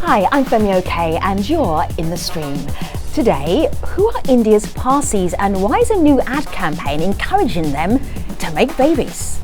Hi, I'm Femi OK and you're in the stream. Today, who are India's Parsis and why is a new ad campaign encouraging them to make babies?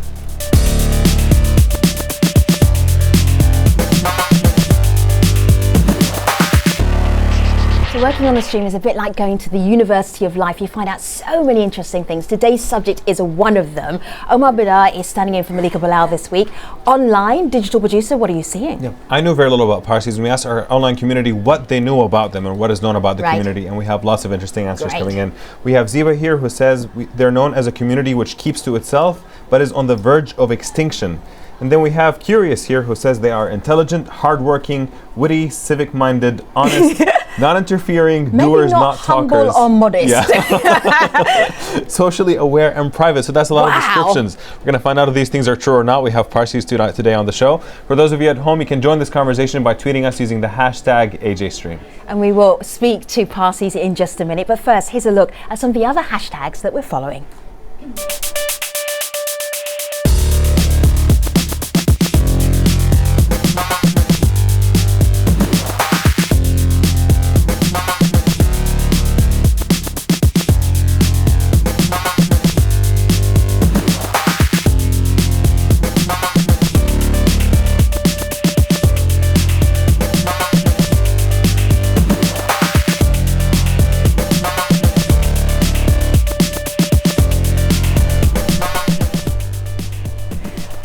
So working on the stream is a bit like going to the University of Life. You find out so many interesting things. Today's subject is one of them. Omar Bidar is standing in for Malika Bilal this week. Online, digital producer, what are you seeing? Yeah, I knew very little about Parsis, and we asked our online community what they knew about them and what is known about the community, and we have lots of interesting answers coming in. We have Ziva here who says they're known as a community which keeps to itself but is on the verge of extinction. And then we have Curious here who says they are intelligent, hardworking, witty, civic-minded, honest, not interfering, maybe doers, not humble talkers. Or modest. Yeah. Socially aware and private. So that's a lot of descriptions. We're going to find out if these things are true or not. We have Parsis today on the show. For those of you at home, you can join this conversation by tweeting us using the hashtag AJStream. And we will speak to Parsis in just a minute. But first, here's a look at some of the other hashtags that we're following.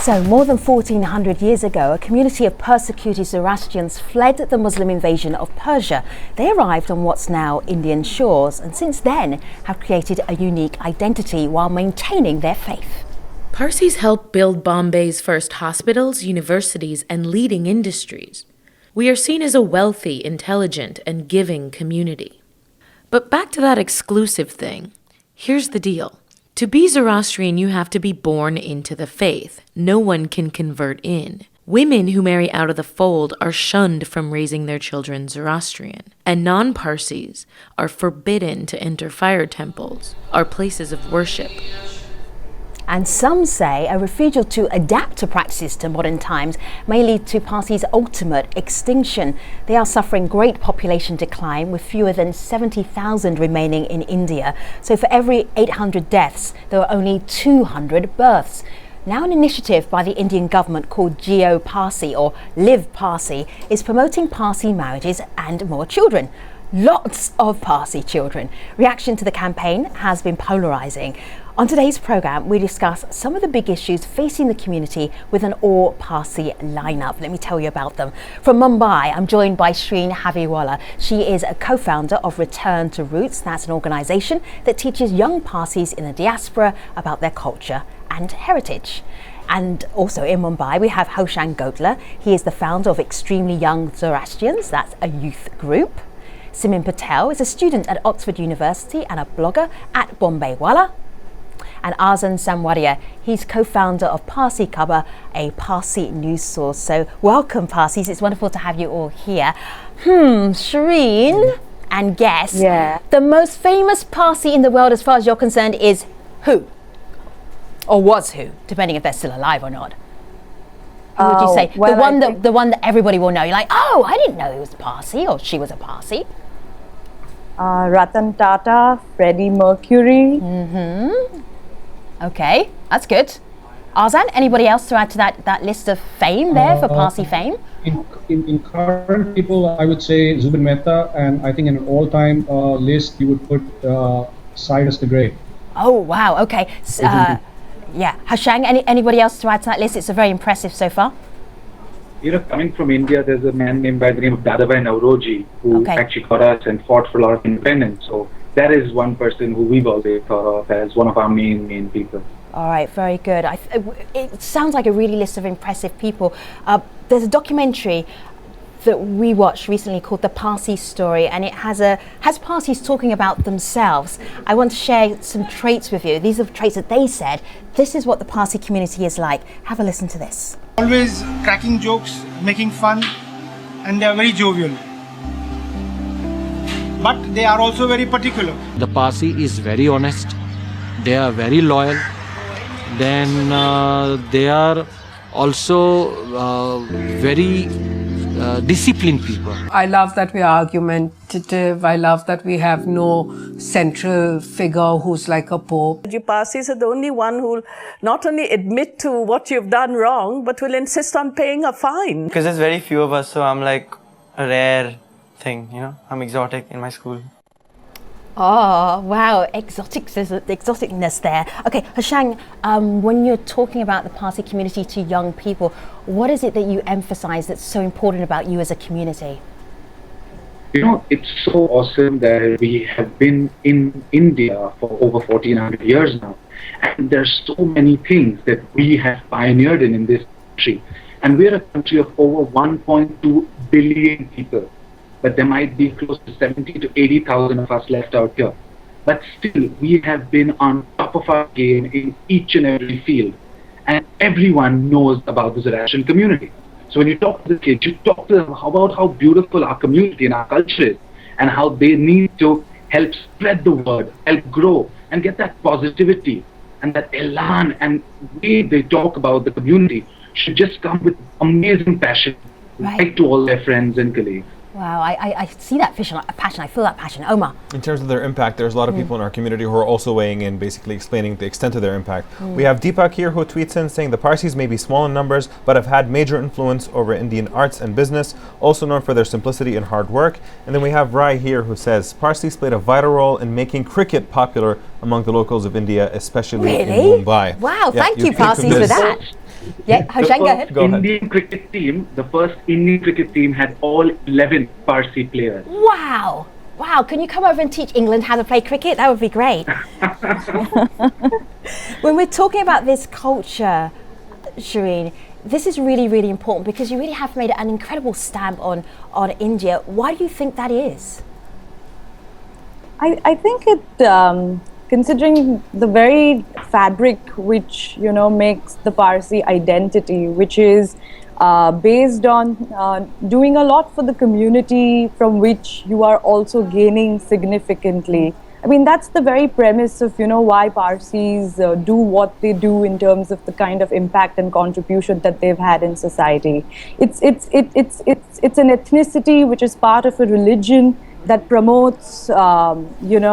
So, more than 1400 years ago, a community of persecuted Zoroastrians fled the Muslim invasion of Persia. They arrived on what's now Indian shores and since then have created a unique identity while maintaining their faith. Parsis helped build Bombay's first hospitals, universities, and leading industries. We are seen as a wealthy, intelligent, and giving community. But back to that exclusive thing. Here's the deal. To be Zoroastrian, you have to be born into the faith. No one can convert in. Women who marry out of the fold are shunned from raising their children Zoroastrian. And non-Parsis are forbidden to enter fire temples, our places of worship. And some say a refusal to adapt to practices to modern times may lead to Parsis' ultimate extinction. They are suffering great population decline with fewer than 70,000 remaining in India. So for every 800 deaths, there are only 200 births. Now an initiative by the Indian government called Jiyo Parsi or Live Parsi is promoting Parsi marriages and more children. Lots of Parsi children. Reaction to the campaign has been polarizing. On today's programme, we discuss some of the big issues facing the community with an all-Parsi lineup. Let me tell you about them. From Mumbai, I'm joined by SHREEN HAVEWALA. She is a co-founder of Return to Roots. That's an organisation that teaches young Parsis in the diaspora about their culture and heritage. And also in Mumbai, we have Hoshan Gotla. He is the founder of Extremely Young Zoroastrians. That's a youth group. SIMIN Patel is a student at Oxford University and a blogger at BOMBAYWALLA. And ARZAN, he's co-founder of Parsi KHABAR, a Parsi news source. So welcome, Parsis. It's wonderful to have you all here. SHREEN, and guess, the most famous Parsi in the world as far as you're concerned is who? Or was who, depending if they're still alive or not. Who would you say? Well, the one that everybody will know. You're like, oh, I didn't know he was Parsi or she was a Parsi. Ratan Tata, Freddie Mercury. Okay, that's good. ARZAN, anybody else to add to that list of fame there for Parsi fame? In current people, I would say Zubin Mehta, and I think in an all-time list, you would put Cyrus the Great. Oh, wow, okay. Yeah, Hashang, anybody else to add to that list? It's a very impressive so far. You know, coming from India, there's a man named by the name of Nowruz who actually fought us and fought for a lot of independence. So that is one person who we've always thought of as one of our main people. All right, very good. It sounds like a really list of impressive people. There's a documentary that we watched recently called The Parsi Story, and it has Parsis talking about themselves. I want to share some traits with you. These are the traits that they said. This is what the Parsi community is like. Have a listen to this. Always cracking jokes, making fun, and they are very jovial. But they are also very particular. The Parsi is very honest. They are very loyal. Then they are also very disciplined people. I love that we're argumentative. I love that we have no central figure who's like a pope. You Parsis are the only one who will not only admit to what you've done wrong, but will insist on paying a fine. Because there's very few of us, so I'm like a rare thing, you know. I'm exotic in my school. Oh, wow, exoticness there. Okay, Hashang, when you're talking about the Parsi community to young people, what is it that you emphasize that's so important about you as a community? You know, it's so awesome that we have been in India for over 1400 years now. And there's so many things that we have pioneered in this country. And we're a country of over 1.2 billion people. But there might be close to 70 to 80,000 of us left out here. But still, we have been on top of our game in each and every field. And everyone knows about the Zoroastrian community. So when you talk to the kids, you talk to them about how beautiful our community and our culture is, and how they need to help spread the word, help grow, and get that positivity and that elan and way they talk about the community should just come with amazing passion, right to all their friends and colleagues. Wow, I see that passion, I feel that passion. Omar? In terms of their impact, there's a lot of people in our community who are also weighing in, basically explaining the extent of their impact. We have Deepak here who tweets in saying the Parsis may be small in numbers, but have had major influence over Indian arts and business, also known for their simplicity and hard work. And then we have Rai here who says, Parsis played a vital role in making cricket popular among the locals of India, especially in Mumbai. Wow, thank you Parsis for that. Yeah, Hashang, go ahead. Indian cricket team, the first Indian cricket team had all 11 Parsi players. Wow. Wow, can you come over and teach England how to play cricket? That would be great. When we're talking about this culture, SHREEN, this is really, really important because you really have made an incredible stamp on India. Why do you think that is? I think it... considering the very fabric which, you know, makes the Parsi identity, which is based on doing a lot for the community from which you are also gaining significantly. I mean, that's the very premise of, you know, why Parsis do what they do in terms of the kind of impact and contribution that they've had in society. It's an ethnicity which is part of a religion that promotes, you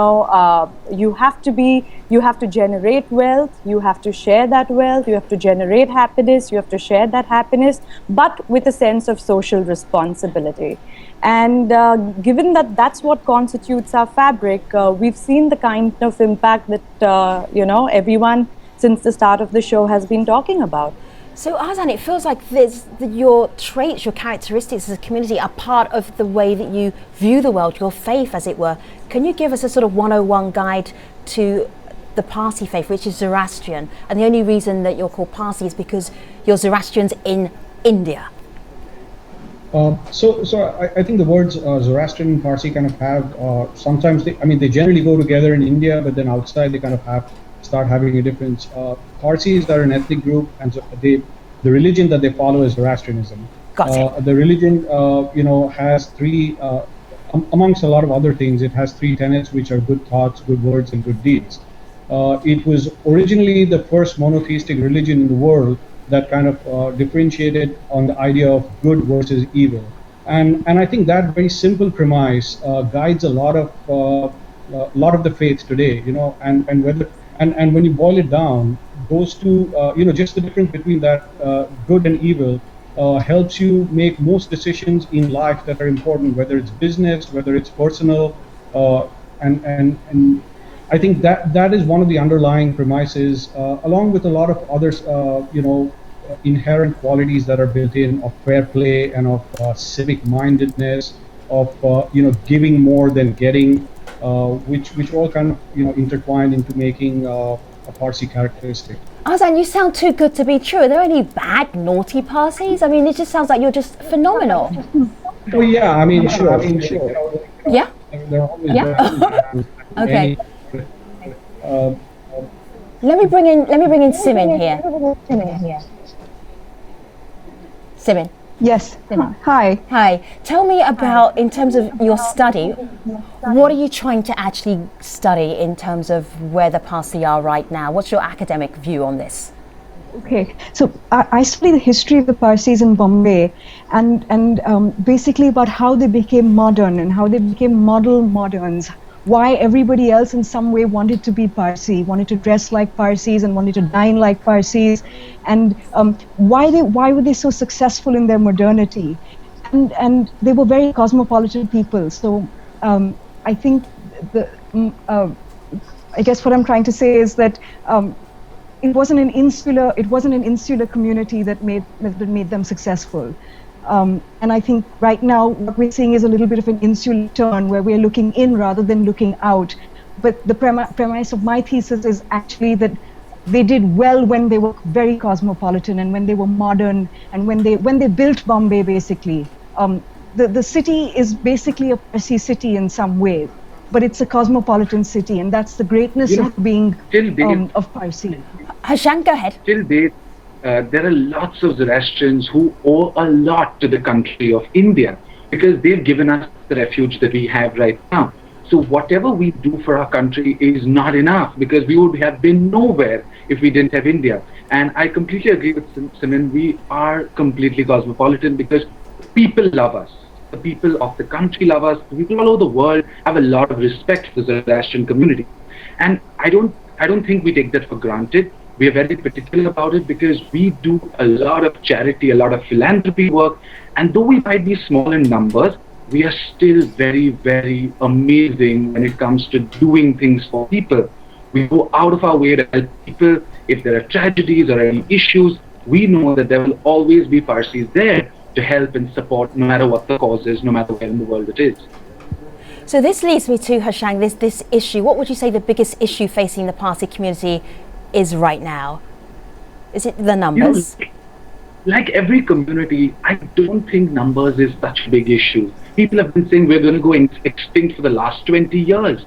have to generate wealth, you have to share that wealth, you have to generate happiness, you have to share that happiness, but with a sense of social responsibility. And given that that's what constitutes our fabric, we've seen the kind of impact that, everyone since the start of the show has been talking about. So ARZAN, it feels like your traits, your characteristics as a community are part of the way that you view the world, your faith as it were. Can you give us a sort of 101 guide to the Parsi faith, which is Zoroastrian? And the only reason that you're called Parsi is because you're Zoroastrians in India. So I think the words Zoroastrian and Parsi kind of have, sometimes they generally go together in India, but then outside they kind of start having a difference. Parsis are an ethnic group, and so the religion that they follow is Zoroastrianism. The religion, has three, amongst a lot of other things, it has three tenets, which are good thoughts, good words, and good deeds. It was originally the first monotheistic religion in the world that kind of differentiated on the idea of good versus evil. And I think that very simple premise guides a lot of the faiths today, and when you boil it down, those two, just the difference between that good and evil helps you make most decisions in life that are important, whether it's business, whether it's personal, and I think that is one of the underlying premises, along with a lot of others, inherent qualities that are built in of fair play and of civic mindedness, of giving more than getting. Which all kind of intertwined into making a Parsi characteristic. ARZAN, you sound too good to be true. Are there any bad, naughty Parsis? I mean, it just sounds like you're just phenomenal. Well, yeah, I mean, sure. Yeah? There are always bad. Okay. Let me bring in SIMIN here. SIMIN. Yes. Hi. Hi. Tell me about, in terms of your study, what are you trying to actually study in terms of where the Parsi are right now? What's your academic view on this? Okay, so I study the history of the Parsis in Bombay, and basically about how they became modern and how they became model moderns. Why everybody else in some way wanted to be Parsi, wanted to dress like Parsis and wanted to dine like Parsis, and why were they so successful in their modernity? And they were very cosmopolitan people. So I think I guess what I'm trying to say is that it wasn't an insular community that made them successful. And I think right now what we're seeing is a little bit of an insular turn where we're looking in rather than looking out. But the premise of my thesis is actually that they did well when they were very cosmopolitan and when they were modern and when they built Bombay basically. The city is basically a Parsi city in some way, but it's a cosmopolitan city, and that's the greatness of being of Parsi. Hashan, go ahead. Till date, there are lots of Zoroastrians who owe a lot to the country of India because they've given us the refuge that we have right now. So whatever we do for our country is not enough because we would have been nowhere if we didn't have India. And I completely agree with Simin. We are completely cosmopolitan because people love us. The people of the country love us. The people all over the world have a lot of respect for the Zoroastrian community. And I don't think we take that for granted. We are very particular about it because we do a lot of charity, a lot of philanthropy work. And though we might be small in numbers, we are still very, very amazing when it comes to doing things for people. We go out of our way to help people. If there are tragedies or any issues, we know that there will always be Parsis there to help and support no matter what the cause is, no matter where in the world it is. So this leads me to, Hashang, this issue. What would you say the biggest issue facing the Parsi community is right now? Is it the numbers? You know, like every community, I don't think numbers is such a big issue. People have been saying we're going to go extinct for the last 20 years.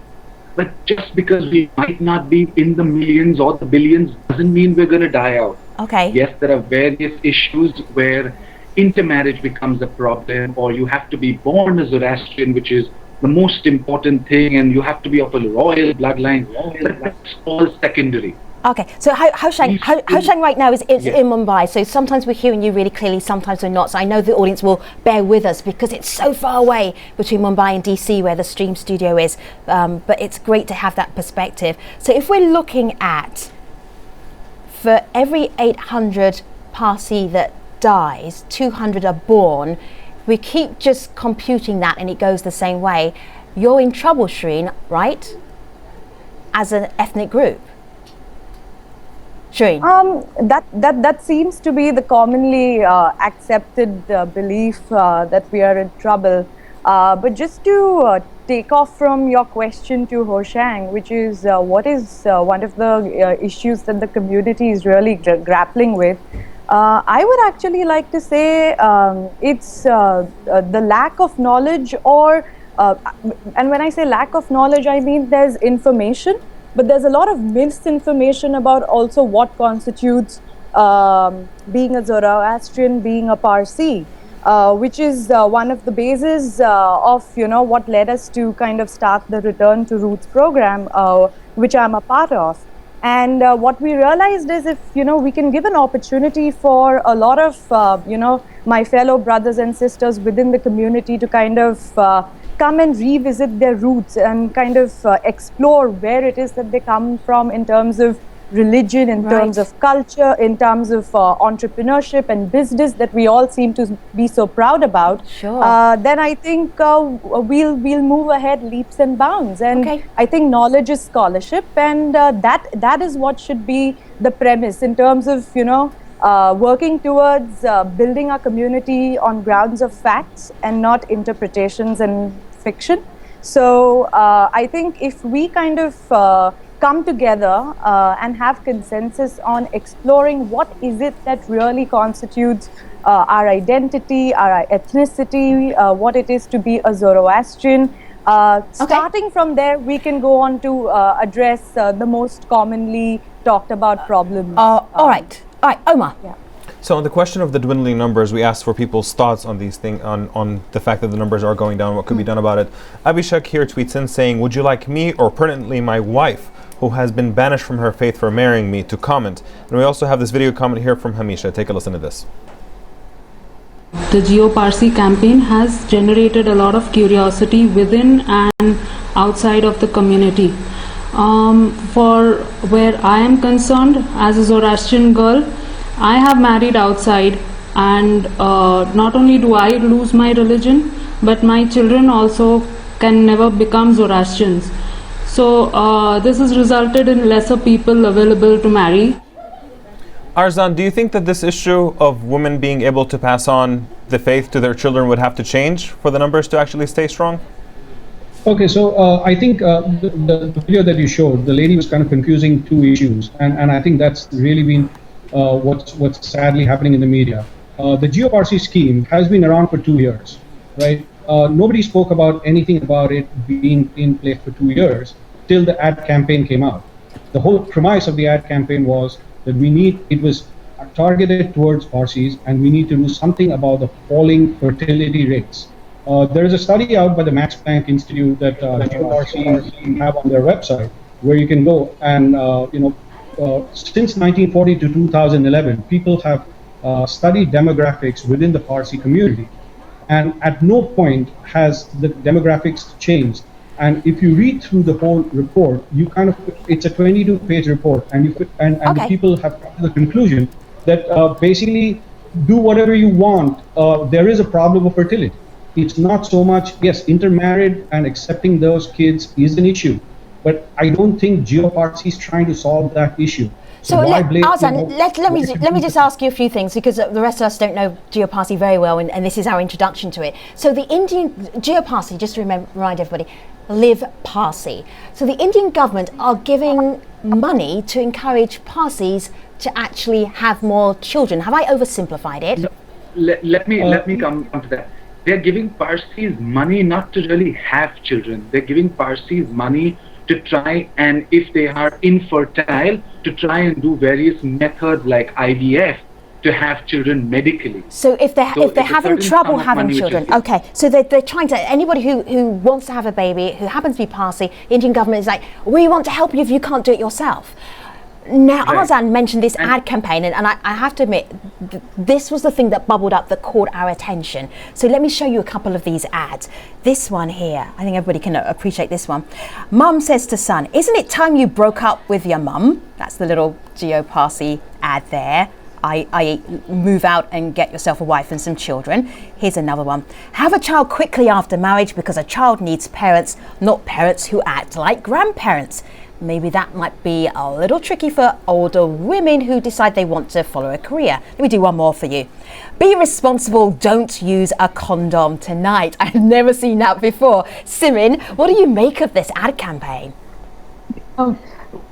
But just because we might not be in the millions or the billions doesn't mean we're going to die out. Okay. Yes, there are various issues where intermarriage becomes a problem, or you have to be born a Zoroastrian, which is the most important thing, and you have to be of a royal bloodline. But that's all secondary. Okay, so Hashang right now is in Mumbai, so sometimes we're hearing you really clearly, sometimes we're not. So I know the audience will bear with us because it's so far away between Mumbai and DC where the Stream studio is, but it's great to have that perspective. So if we're looking at, for every 800 Parsi that dies, 200 are born, we keep just computing that and it goes the same way. You're in trouble, Shreen, right? As an ethnic group. Shreen. That seems to be the commonly accepted belief that we are in trouble. But just to take off from your question to Hoshang, which is what is one of the issues that the community is really grappling with, I would actually like to say it's the lack of knowledge, or and when I say lack of knowledge, I mean there's information, but there's a lot of misinformation about also what constitutes being a Zoroastrian, being a Parsi, which is one of the bases of what led us to kind of start the Return to Roots program, which I'm a part of. And what we realized is if, we can give an opportunity for a lot of, my fellow brothers and sisters within the community to kind of come and revisit their roots and kind of explore where it is that they come from in terms of religion, in terms of culture, in terms of entrepreneurship and business that we all seem to be so proud about, then I think we'll move ahead leaps and bounds. And I think knowledge is scholarship, and that is what should be the premise in terms of working towards building our community on grounds of facts and not interpretations and fiction. So I think if we kind of come together and have consensus on exploring what is it that really constitutes our identity, our ethnicity, what it is to be a Zoroastrian. Starting from there, we can go on to address the most commonly talked about problems. All right, Omar. Yeah. So on the question of the dwindling numbers, we asked for people's thoughts on these things, on the fact that the numbers are going down, what could be done about it. Abhishek here tweets in saying, would you like me or pertinently my wife, who has been banished from her faith for marrying me, to comment? And we also have this video comment here from Hamisha. Take a listen to this. The Jiyo Parsi campaign has generated a lot of curiosity within and outside of the community. For where I am concerned, as a Zoroastrian girl, I have married outside, and not only do I lose my religion, but my children also can never become Zoroastrians. So this has resulted in lesser people available to marry. Arzan, do you think that this issue of women being able to pass on the faith to their children would have to change for the numbers to actually stay strong? Okay, so I think the video that you showed, the lady was kind of confusing two issues, and I think that's really been what's sadly happening in the media. The Jiyo Parsi scheme has been around for 2 years, right? Nobody spoke about anything about it being in place for 2 years till the ad campaign came out. The whole premise of the ad campaign was that it was targeted towards Parsis, and we need to do something about the falling fertility rates. There is a study out by the Max Planck Institute that Jiyo Parsi have on their website, where you can go and since 1940 to 2011, people have studied demographics within the Parsi community, and at no point has the demographics changed. And if you read through the whole report, it's a 22-page report, and the people have come to the conclusion that basically do whatever you want. There is a problem of fertility. It's not so much, yes, intermarried and accepting those kids is an issue, but I don't think Jiyo Parsi is trying to solve that issue. So Arzan, let me just ask you a few things, because the rest of us don't know Jiyo Parsi very well, and this is our introduction to it. So the Indian Jiyo Parsi, just to remind everybody, live Parsi. So the Indian government are giving money to encourage Parsis to actually have more children. Have I oversimplified it? No, let me come to that. They're giving Parsis money not to really have children. They're giving Parsis money to try, and if they are infertile, to try and do various methods like IVF to have children medically. So if they're having trouble having children, okay, so they're trying to, anybody who wants to have a baby, who happens to be Parsi, Indian government is like, we want to help you if you can't do it yourself. Now, right. Arzan mentioned this ad campaign, and I have to admit, this was the thing that bubbled up that caught our attention. So let me show you a couple of these ads. This one here, I think everybody can appreciate this one. Mum says to son, isn't it time you broke up with your mum? That's the little Jiyo Parsi ad there. I move out and get yourself a wife and some children. Here's another one. Have a child quickly after marriage because a child needs parents, not parents who act like grandparents. Maybe that might be a little tricky for older women who decide they want to follow a career. Let me do one more for you. Be responsible, don't use a condom tonight. I've never seen that before. Simin, what do you make of this ad campaign?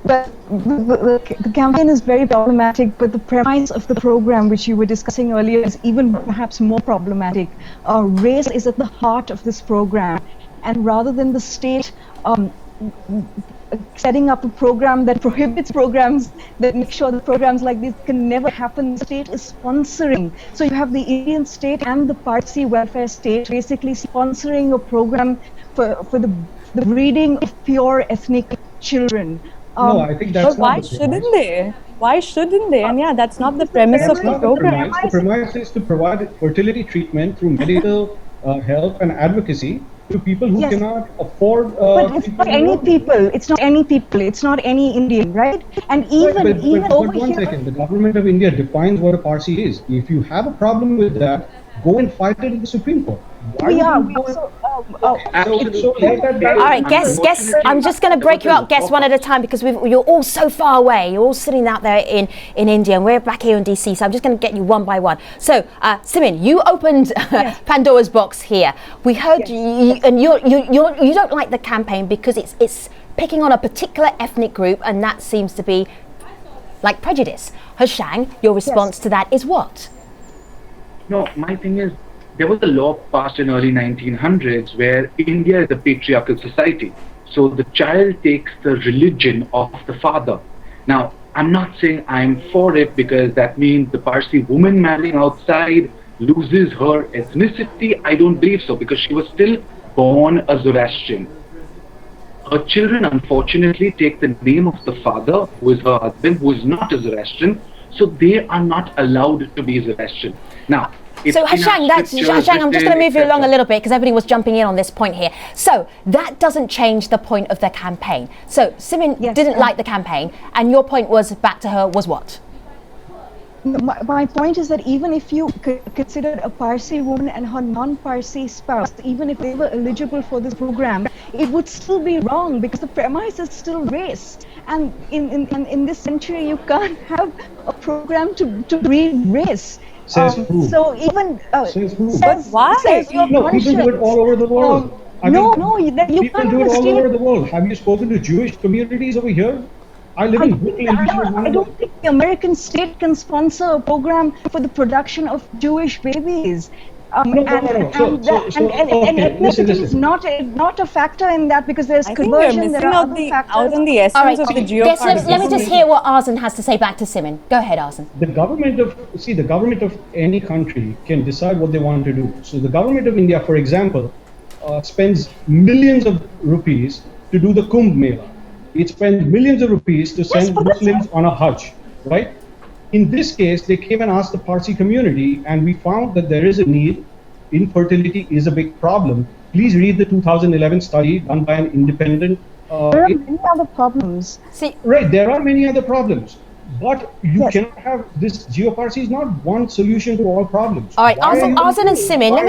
But the campaign is very problematic, but the premise of the program, which you were discussing earlier, is even perhaps more problematic. Race is at the heart of this program, and rather than the state setting up a program that prohibits programs, that make sure that programs like this can never happen, the state is sponsoring. So you have the Indian state and the Parsi welfare state basically sponsoring a program for the breeding of pure ethnic children. No, I think that's why shouldn't they? Why shouldn't they? And yeah, that's not the premise of the program. The premise is to provide fertility treatment through medical help and advocacy to people who cannot afford. But it's not any people. It's not any people. It's not any Indian, right? And even but over one here. second, the government of India defines what a Parsi is. If you have a problem with that, go and fight it in the Supreme Court. We also. All right, guess. I'm just going to break you up, guess one at a time, because you're all so far away. You're all sitting out there in India, and we're back here in DC. So I'm just going to get you one by one. So, Simin, you opened Pandora's box here. We heard you, and you don't like the campaign because it's picking on a particular ethnic group, and that seems to be like prejudice. Hoshang, your response to that is what? No, my thing is, there was a law passed in early 1900s where India is a patriarchal society. So the child takes the religion of the father. Now, I'm not saying I'm for it because that means the Parsi woman marrying outside loses her ethnicity. I don't believe so, because she was still born a Zoroastrian. Her children unfortunately take the name of the father, who is her husband, who is not a Zoroastrian, so they are not allowed to be Zoroastrian. Now, so Hashang, I'm just going to move you along a little bit because everybody was jumping in on this point here. So that doesn't change the point of their campaign. So SIMIN didn't like the campaign, and your point was back to her was what? My point is that even if you considered a Parsi woman and her non-Parsi spouse, even if they were eligible for this program, it would still be wrong because the premise is still race. And in this century, you can't have a program to breed race. Says who? So even says who? Says, why? Says your No, people do it all over the world. You people can't do it all still, over the world. Have you spoken to Jewish communities over here? I live in Brooklyn. I don't think the American state can sponsor a program for the production of Jewish babies. And ethnicity is not a factor in that because there's conversion. There are other factors. Out on the essence of the Jiyo Parsi. Let me just hear what ARZAN has to say back to SIMIN. Go ahead, ARZAN. The government of any country can decide what they want to do. So the government of India, for example, spends millions of rupees to do the Kumbh Mela. It spends millions of rupees to send Muslims on a Hajj, right? In this case, they came and asked the Parsi community, and we found that there is a need. Infertility is a big problem. Please read the 2011 study done by an independent. There are many other problems. Right, there are many other problems. But you cannot have this. Jiyo Parsi is not one solution to all problems. All right, ARZAN and SIMIN, let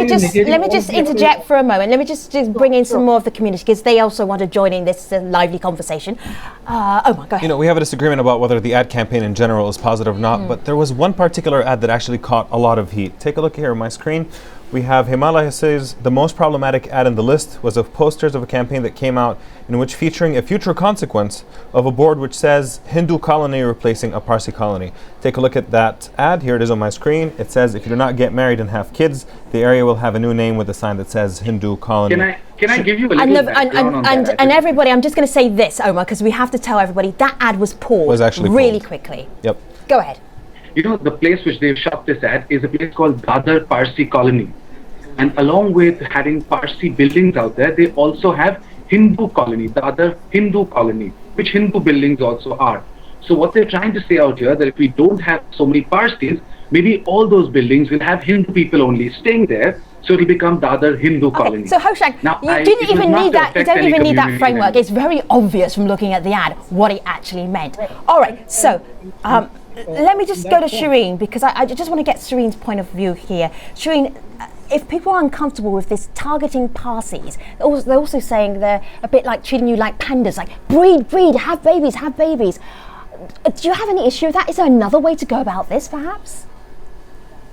me just interject for a moment. Let me just bring in some more of the community because they also want to join in this lively conversation. Omar, go ahead. You know, we have a disagreement about whether the ad campaign in general is positive or not, but there was one particular ad that actually caught a lot of heat. Take a look here on my screen. We have Himalaya says the most problematic ad in the list was of posters of a campaign that came out in which featuring a future consequence of a board which says Hindu colony replacing a Parsi colony. Take a look at that ad. Here it is on my screen. It says if you do not get married and have kids, the area will have a new name with a sign that says Hindu colony. Can I give you a little background on that? And everybody, I'm just going to say this, Omar, because we have to tell everybody that ad was paused really quickly. Yep. Go ahead. You know, the place which they've shot this at is a place called Dadar Parsi Colony. And along with having Parsi buildings out there, they also have Hindu colony, the other Hindu colony, which Hindu buildings also are. So what they're trying to say out here, that if we don't have so many Parsis, maybe all those buildings will have Hindu people only staying there, so it'll become the other Hindu colony. So Hoshang, you didn't even need that. You don't even need that framework. It's very obvious from looking at the ad what it actually meant. All right, so let me just go to SHREEN because I just want to get SHREEN's point of view here. SHREEN, if people are uncomfortable with this targeting Parsis, they're also saying they're a bit like treating you like pandas, like breed, have babies. Do you have any issue with that? Is there another way to go about this, perhaps?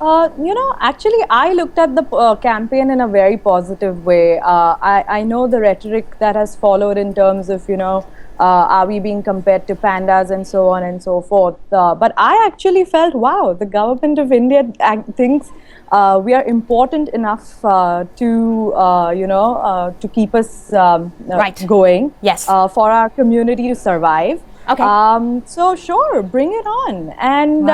You know, actually, I looked at the campaign in a very positive way. I know the rhetoric that has followed in terms of, are we being compared to pandas and so on and so forth. But I actually felt, wow, the government of India thinks we are important enough to keep us going. Yes. For our community to survive. Okay. So sure, bring it on, and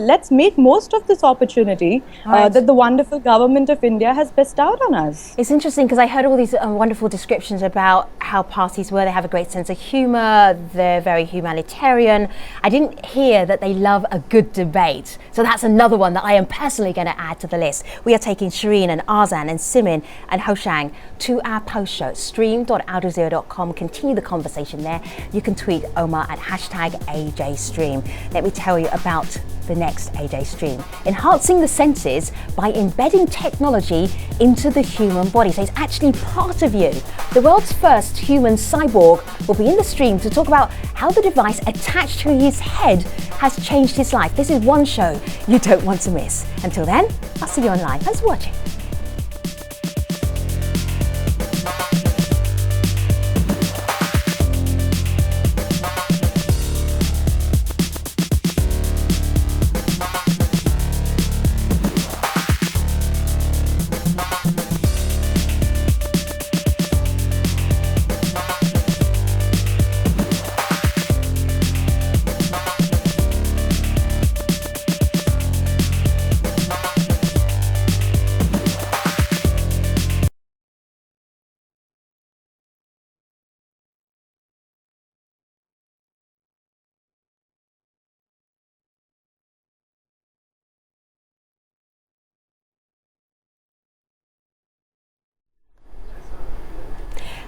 let's make most of this opportunity that the wonderful government of India has bestowed on us. It's interesting because I heard all these wonderful descriptions about how Parsis were. They have a great sense of humour. They're very humanitarian. I didn't hear that they love a good debate. So that's another one that I am personally going to add to the list. We are taking SHREEN and ARZAN and SIMIN and Hoshang to our post show, stream.aljazeera.com. Continue the conversation there. You can tweet Omar at #AJStream. Let me tell you about the next AJ Stream. Enhancing the senses by embedding technology into the human body. So it's actually part of you. The world's first human cyborg will be in the stream to talk about how the device attached to his head has changed his life. This is one show you don't want to miss. Until then, I'll see you online. Thanks for watching.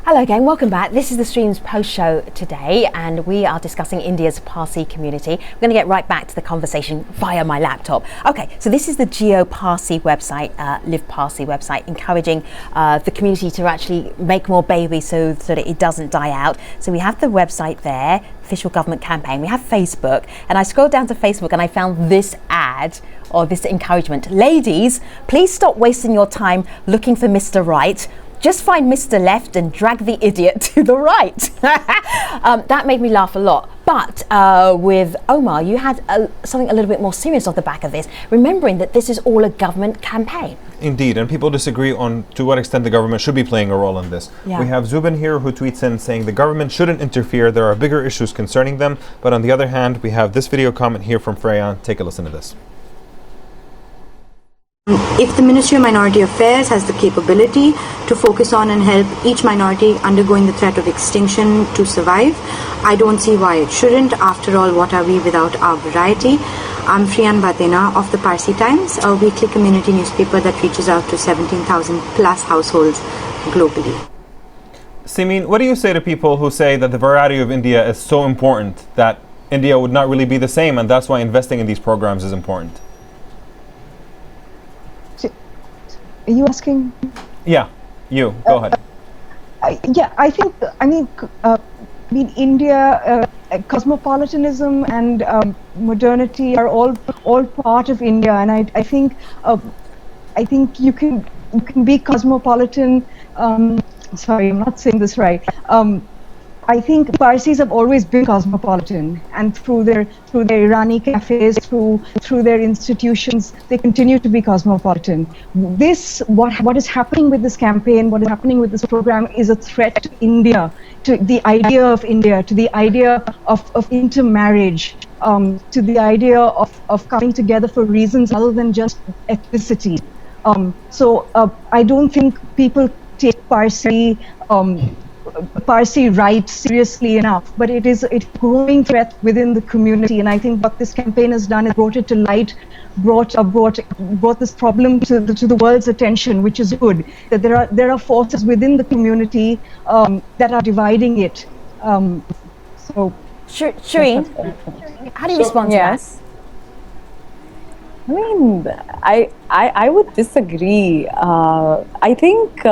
Hello again, welcome back. This is the SHREEN's post show today, and we are discussing India's Parsi community. We're going to get right back to the conversation via my laptop. Okay, so this is the Jiyo Parsi website, Live Parsi website, encouraging the community to actually make more babies so that it doesn't die out. So we have the website there, official government campaign. We have Facebook, and I scrolled down to Facebook and I found this ad or this encouragement. Ladies, please stop wasting your time looking for Mr. Right. Just find Mr. Left and drag the idiot to the right. That made me laugh a lot. But with Omar, you had something a little bit more serious off the back of this, remembering that this is all a government campaign. Indeed, and people disagree on to what extent the government should be playing a role in this. Yeah. We have Zubin here who tweets in saying the government shouldn't interfere, there are bigger issues concerning them. But on the other hand, we have this video comment here from Freya. Take a listen to this. If the Ministry of Minority Affairs has the capability to focus on and help each minority undergoing the threat of extinction to survive, I don't see why it shouldn't. After all, what are we without our variety? I'm Freyan Batena of the Parsi Times, a weekly community newspaper that reaches out to 17,000 plus households globally. Simin, what do you say to people who say that the variety of India is so important that India would not really be the same, and that's why investing in these programs is important? Are you asking? Yeah, you go ahead. I think. India, cosmopolitanism and modernity are all part of India, and I think you can be cosmopolitan. Sorry, I'm not saying this right. I think Parsis have always been cosmopolitan, and through their Irani cafes, through their institutions, they continue to be cosmopolitan. What is happening with this campaign, what is happening with this program, is a threat to India, to the idea of India, to the idea of intermarriage, to the idea of coming together for reasons other than just ethnicity. So I don't think people take Parsi right seriously enough, but it's a growing threat within the community, and I think what this campaign has done is brought it to light, brought this problem to the world's attention, which is good. That there are forces within the community that are dividing it. So, Shreen, how do you respond to that? I mean, I would disagree. I think.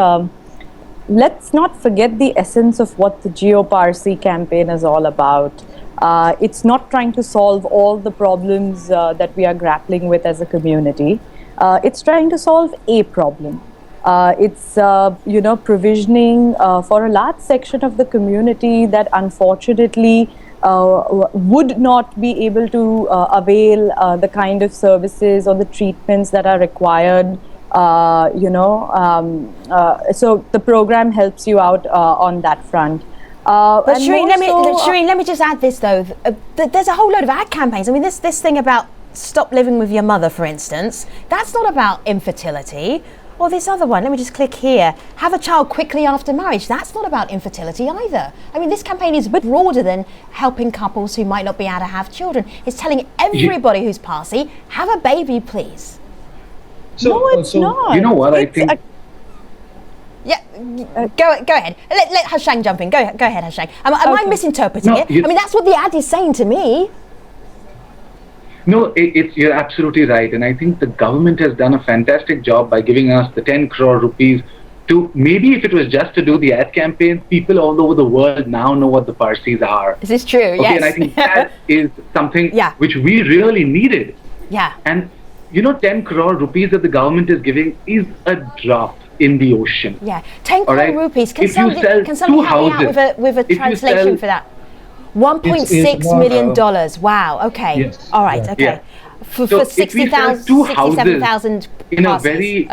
Let's not forget the essence of what the Jiyo Parsi campaign is all about. It's not trying to solve all the problems that we are grappling with as a community. It's trying to solve a problem. It's provisioning for a large section of the community that unfortunately would not be able to avail the kind of services or the treatments that are required. So the program helps you out on that front. But Shreen, let me just add this though. There's a whole load of ad campaigns. I mean, this thing about stop living with your mother, for instance, that's not about infertility. Or this other one, let me just click here. Have a child quickly after marriage. That's not about infertility either. I mean, this campaign is broader than helping couples who might not be able to have children. It's telling everybody who's Parsi, have a baby, please. No, it's not. You know what I think? Go ahead. Let Hashang jump in. Go ahead, Hashang. Am I misinterpreting it? I mean, that's what the ad is saying to me. No, you're absolutely right. And I think the government has done a fantastic job by giving us the 10 crore rupees to, maybe if it was just to do the ad campaign, people all over the world now know what the Parsis are. This is true, yes. And I think that is something which we really needed. Yeah. And 10 crore rupees that the government is giving is a drop in the ocean. Yeah, 10 crore rupees. Can somebody help me out with a translation for that? $1.6 million. Wow. Okay. Yes. All right. Okay. Yeah. For 67,000 in Parsis. a very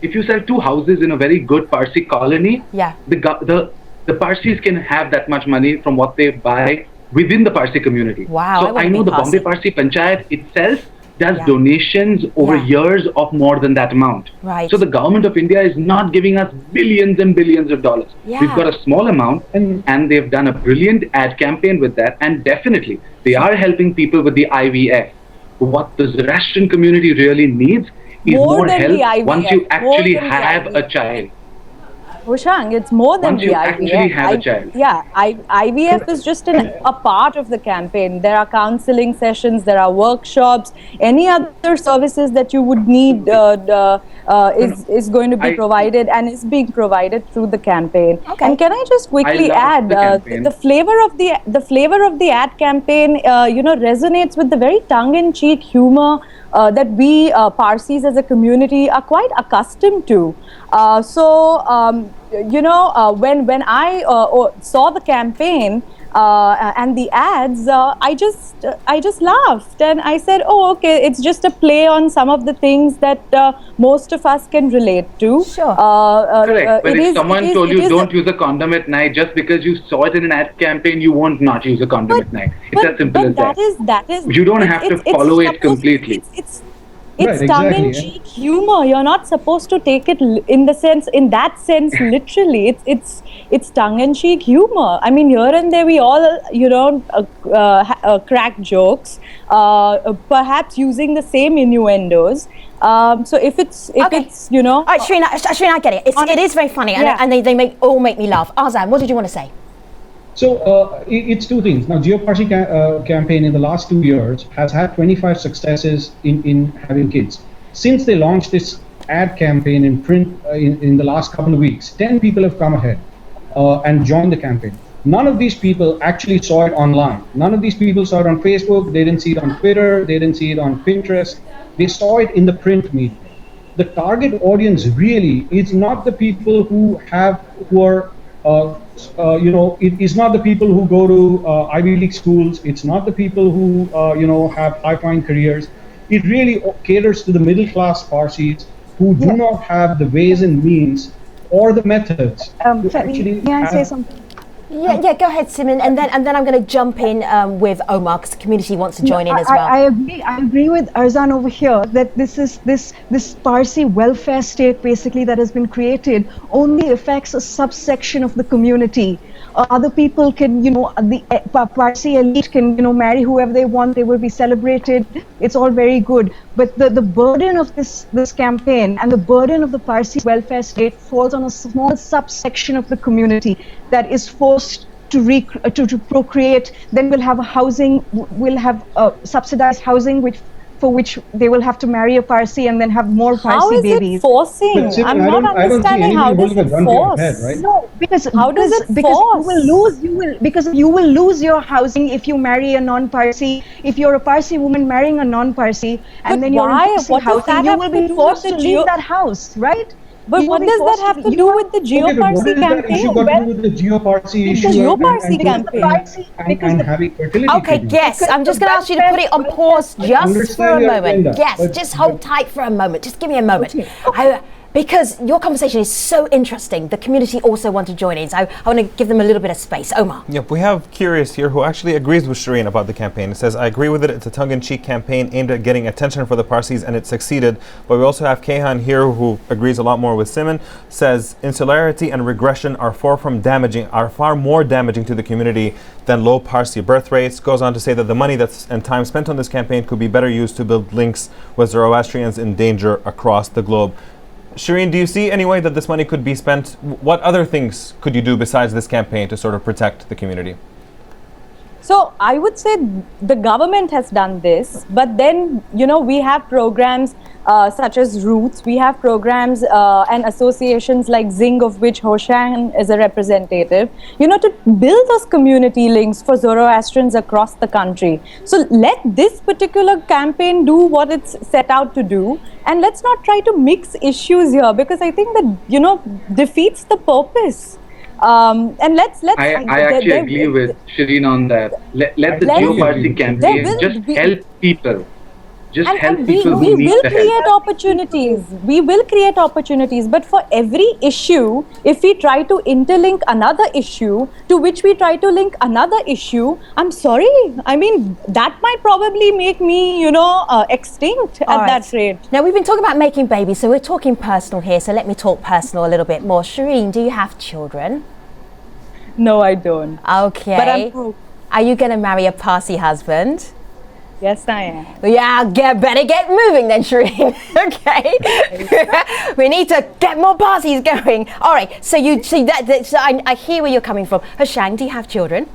if you sell 2 houses in a very good Parsi colony, the Parsis can have that much money from what they buy within the Parsi community. Wow. So I know the Bombay Parsi Panchayat itself does donations over years of more than that amount. Right. So the government of India is not giving us billions and billions of dollars. Yeah. We've got a small amount, and they've done a brilliant ad campaign with that, and definitely they are helping people with the IVF. What the Zoroastrian community really needs is more help once you actually have a child. Hoshang, it's more than Once the you IVF. actually have a child. Yeah, IVF is just a part of the campaign. There are counseling sessions, there are workshops, any other services that you would need is going to be provided and is being provided through the campaign. Okay. And can I just quickly add the flavor of the ad campaign, resonates with the very tongue-in-cheek humor that we Parsis as a community are quite accustomed to. When I saw the campaign and the ads, I just laughed and I said, oh, okay, it's just a play on some of the things that most of us can relate to. Sure. Correct. But if someone told you don't use a condom at night, just because you saw it in an ad campaign, you won't not use a condom at night. It's as simple as that. That is. You don't have to follow it completely. It's tongue-in-cheek humor. You're not supposed to take it in that sense, literally. It's tongue-in-cheek humor. I mean, here and there we all, crack jokes, perhaps using the same innuendos. So if it's All right, Shreen, I get it. It is very funny, and they all make me laugh. Arzan, what did you want to say? So it's two things. Now, Jiyo Parsi campaign in the last 2 years has had 25 successes in having kids. Since they launched this ad campaign in print in the last couple of weeks, 10 people have come ahead and joined the campaign. None of these people actually saw it online. None of these people saw it on Facebook. They didn't see it on Twitter. They didn't see it on Pinterest. They saw it in the print media. The target audience really is not the people who are it is not the people who go to Ivy League schools. It's not the people who have high-flying careers. It really caters to the middle-class Parsis who do not have the ways and means or the methods. May I say something? Yeah, go ahead, Simin, and then I'm going to jump in with Omar because the community wants to join in as well. I agree with Arzan over here that this Parsi welfare state basically that has been created only affects a subsection of the community. Other people can, the Parsi elite can, marry whoever they want. They will be celebrated. It's all very good. But the burden of this campaign and the burden of the Parsi welfare state falls on a small subsection of the community that is forced to procreate. Then we'll have subsidized housing, for which they will have to marry a Parsi and then have more Parsi babies. How is it forcing? I'm not understanding how this is forced. Right? No, because how does it force? You will lose your housing if you marry a non-Parsi. If you're a Parsi woman marrying a non-Parsi, and then you're in Parsi housing, you will be forced to leave that house, right? But what does that have to do with the Jiyo Parsi campaign? What is got to do with the Jiyo Parsi issue? The Jiyo Parsi campaign. And having fertility Okay, yes, I'm just going to ask you to put it on pause just for a moment. Yes, just hold tight for a moment. Just give me a moment. Because your conversation is so interesting, the community also want to join in, so I want to give them a little bit of space. Omar. Yep, we have Curious here who actually agrees with Shreen about the campaign. It says, I agree with it. It's a tongue-in-cheek campaign aimed at getting attention for the Parsis, and it succeeded. But we also have Kayhan here who agrees a lot more with Simin. Says, insularity and regression are far more damaging to the community than low Parsi birth rates. Goes on to say that the money and time spent on this campaign could be better used to build links with Zoroastrians in danger across the globe. Shreen, do you see any way that this money could be spent? What other things could you do besides this campaign to sort of protect the community? So I would say the government has done this, but then, we have programs such as Roots. We have programs and associations like Zing, of which Hoshan is a representative, to build those community links for Zoroastrians across the country. So let this particular campaign do what it's set out to do, and let's not try to mix issues here, because I think that, defeats the purpose. And let's. I actually agree with Shreen on that. Let the Jiyo Parsi campaign just help people. Just help people who need the help. We will create opportunities, but for every issue, if we try to interlink another issue to which we try to link another issue, I'm sorry. I mean, that might probably make me, extinct at that rate. Now, we've been talking about making babies, so we're talking personal here, so let me talk personal a little bit more. Shreen, do you have children? No, I don't. Okay. But I'm broke. Are you going to marry a Parsi husband? Yes, I am. Yeah, better get moving then, Shreen. Okay. We need to get more parties going. All right, so you see so I hear where you're coming from. Hashang, do you have children?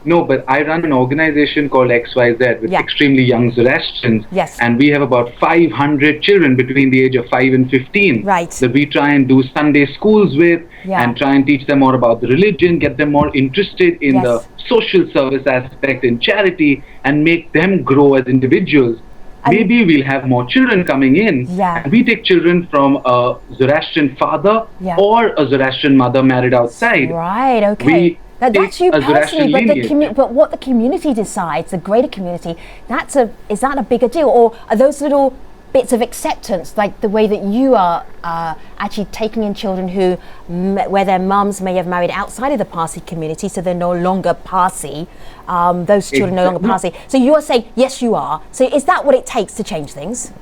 No, but I run an organization called XYZ with extremely young Zoroastrians. Yes. And we have about 500 children between the age of 5 and 15. Right. That we try and do Sunday schools with and try and teach them more about the religion, get them more interested in the social service aspect and charity, and make them grow as individuals. Maybe we'll have more children coming in. And we take children from a Zoroastrian father or a Zoroastrian mother married outside. Right, okay. That's you personally, but what the community decides, the greater community, is that a bigger deal? Or are those little bits of acceptance, like the way that you are actually taking in children where their mums may have married outside of the Parsi community, so they're no longer Parsi, those children are no longer Parsi. So you are saying, yes, you are. So is that what it takes to change things?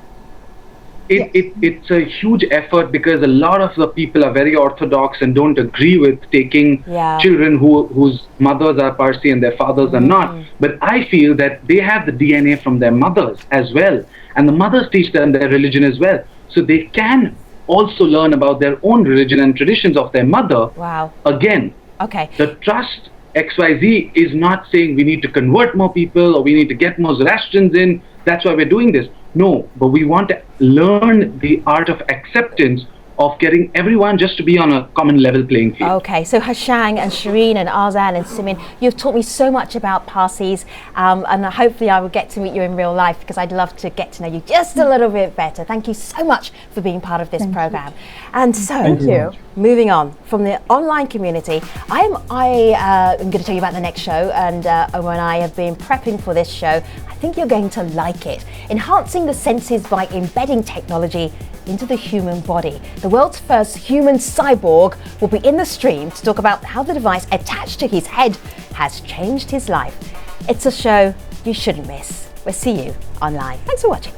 It's a huge effort because a lot of the people are very orthodox and don't agree with taking children whose mothers are Parsi and their fathers are not. But I feel that they have the DNA from their mothers as well, and the mothers teach them their religion as well. So they can also learn about their own religion and traditions of their mother. Wow. Again, the Trust XYZ is not saying we need to convert more people or we need to get more Zoroastrians in. That's why we're doing this. No, but we want to learn the art of acceptance of getting everyone just to be on a common level playing field. Okay, so Hashang and SHREEN and ARZAN and SIMIN, you've taught me so much about Parsis, and hopefully I will get to meet you in real life because I'd love to get to know you just a little bit better. Thank you so much for being part of this program. And so, moving on from the online community, I am going to tell you about the next show, and when I have been prepping for this show, I think you're going to like it. Enhancing the senses by embedding technology into the human body. The world's first human cyborg will be in the stream to talk about how the device attached to his head has changed his life. It's a show you shouldn't miss. We'll see you online. Thanks for watching.